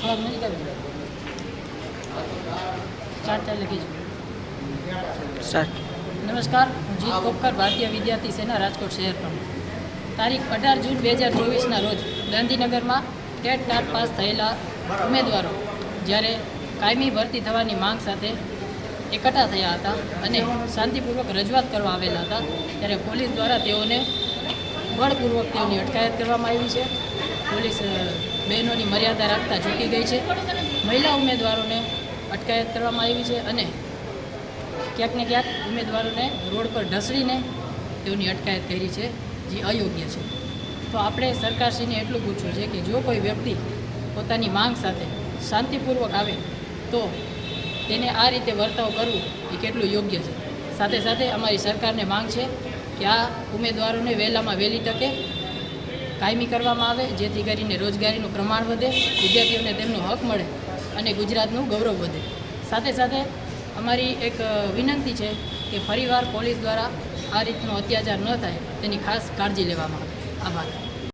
ખરાબ નથી કરવી. સ્ટાર્ટ ચાલે કીધું. સ્ટાર્ટ. નમસ્કાર, હું જીત કોપકર, ભારતીય વિદ્યાર્થી સેના, રાજકોટ શહેર પ્રમુખ. તારીખ 18 જૂન 2024ના રોજ ગાંધીનગરમાં ટેટ પાસ થયેલા ઉમેદવારો જ્યારે કાયમી ભરતી થવાની માંગ સાથે એકઠા થયા હતા અને શાંતિપૂર્વક રજૂઆત કરવા આવેલા હતા, ત્યારે પોલીસ દ્વારા તેઓને બળપૂર્વક તેઓની અટકાયત કરવામાં આવી છે. પોલીસ બહેનોની મર્યાદા રાખતા ચૂકી ગઈ છે. મહિલા ઉમેદવારોને અટકાયત કરવામાં આવી છે અને ક્યાંક ને ક્યાંક ઉમેદવારોને રોડ પર ઢસડીને તેઓની અટકાયત કરી છે, જે અયોગ્ય છે. તો આપણે સરકારશ્રીને એટલું પૂછવું છે કે જો કોઈ વ્યક્તિ પોતાની માંગ સાથે શાંતિપૂર્વક આવે તો તેને આ રીતે વર્તાવ કરવું એ કેટલું યોગ્ય છે. સાથે સાથે અમારી સરકારને માંગ છે કે આ ઉમેદવારોને વહેલામાં વહેલી તકે કાયમી કરવામાં આવે, જેથી કરીને રોજગારીનું પ્રમાણ વધે, વિદ્યાર્થીઓને તેમનો હક મળે અને ગુજરાતનું ગૌરવ વધે. સાથે સાથે અમારી એક વિનંતી છે કે ફરીવાર પોલીસ દ્વારા આ રીતનો અત્યાચાર ન થાય તેની ખાસ કાળજી લેવામાં આવે. આભાર.